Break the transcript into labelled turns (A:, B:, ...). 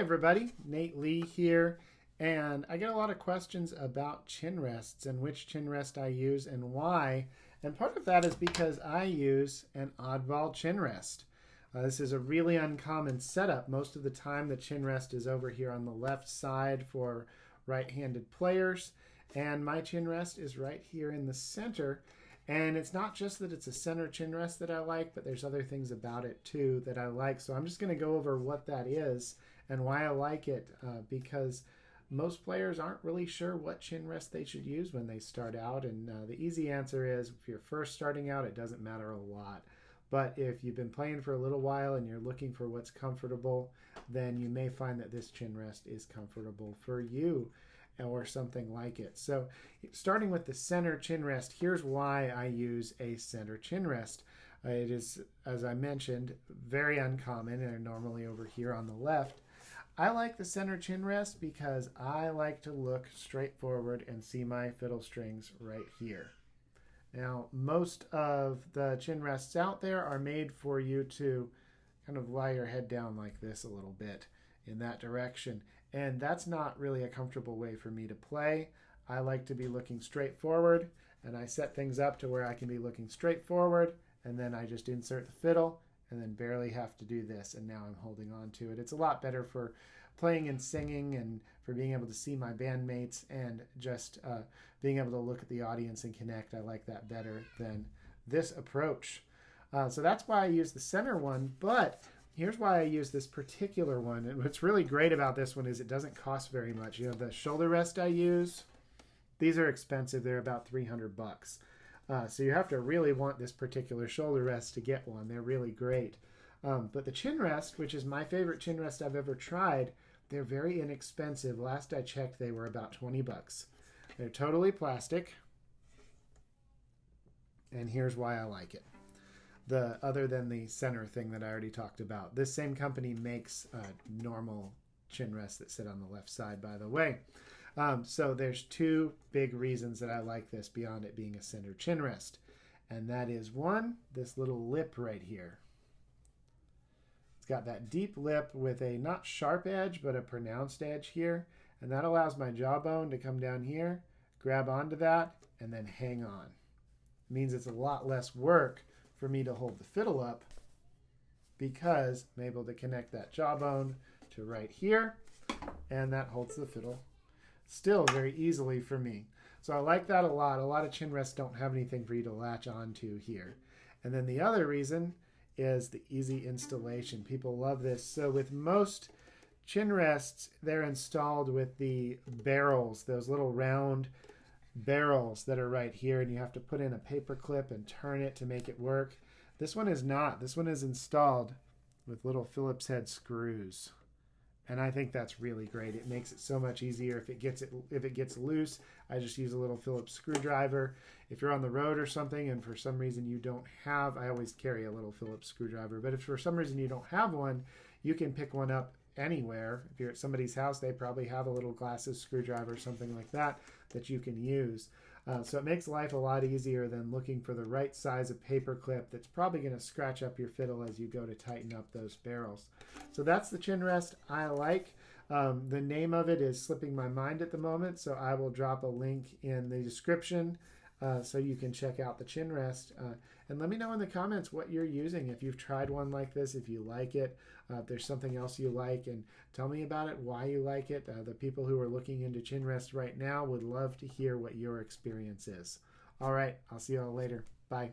A: everybody, Nate Lee here, and I get a lot of questions about chin rests and which chin rest I use and why, and part of that is because I use an oddball chin rest. This is a really uncommon setup. Most of the time the chin rest is over here on the left side for right-handed players, and my chin rest is right here in the center. And it's not just that it's a center chin rest that I like, but there's other things about it too that I like. So I'm just going to go over what that is and why I like it, because most players aren't really sure what chin rest they should use when they start out. And the easy answer is if you're first starting out, it doesn't matter a lot. But if you've been playing for a little while and you're looking for what's comfortable, then you may find that this chin rest is comfortable for you or something like it. So starting with the center chin rest, here's why I use a center chin rest. It is, as I mentioned, very uncommon and they're normally over here on the left. I like the center chin rest because I like to look straight forward and see my fiddle strings right here. Now, most of the chin rests out there are made for you to kind of lie your head down like this a little bit in that direction. And that's not really a comfortable way for me to play. I like to be looking straight forward, and I set things up to where I can be looking straight forward, and then I just insert the fiddle and then barely have to do this, and now I'm holding on to it. It's a lot better for playing and singing and for being able to see my bandmates and just being able to look at the audience and connect. I like that better than this approach. So that's why I use the center one, but here's why I use this particular one. And what's really great about this one is it doesn't cost very much. You know, the shoulder rest I use, these are expensive. They're about $300. So you have to really want this particular shoulder rest to get one. They're really great. But the chin rest, which is my favorite chin rest I've ever tried, they're very inexpensive. Last I checked, they were about $20. They're totally plastic. And here's why I like it. Other than the center thing that I already talked about. This same company makes normal chin rests that sit on the left side, by the way. So there's two big reasons that I like this beyond it being a center chin rest. And that is one, this little lip right here. It's got that deep lip with a not sharp edge, but a pronounced edge here. And that allows my jawbone to come down here, grab onto that, and then hang on. It means it's a lot less work for me to hold the fiddle up because I'm able to connect that jawbone to right here, and that holds the fiddle still very easily for me. So I like that a lot. A lot of chin rests don't have anything for you to latch onto here. And then the other reason is the easy installation. People love this. So with most chin rests, they're installed with the barrels, those little round barrels that are right here, and you have to put in a paper clip and turn it to make it work. This one is not. This one is installed with little Phillips head screws, and I think that's really great. It makes it so much easier. If it gets loose, I just use a little Phillips screwdriver. If you're on the road or something and for some reason you don't have, I always carry a little Phillips screwdriver, but if for some reason you don't have one, you can pick one up anywhere. If you're at somebody's house, they probably have a little glasses screwdriver or something like that that you can use. So it makes life a lot easier than looking for the right size of paper clip that's probably going to scratch up your fiddle as you go to tighten up those barrels. So that's the chin rest I like. The name of it is slipping my mind at the moment, so I will drop a link in the description so you can check out the chin rest. And let me know in the comments what you're using, if you've tried one like this, if you like it, if there's something else you like, and tell me about it, why you like it. The people who are looking into chin rest right now would love to hear what your experience is. All right, I'll see you all later. Bye.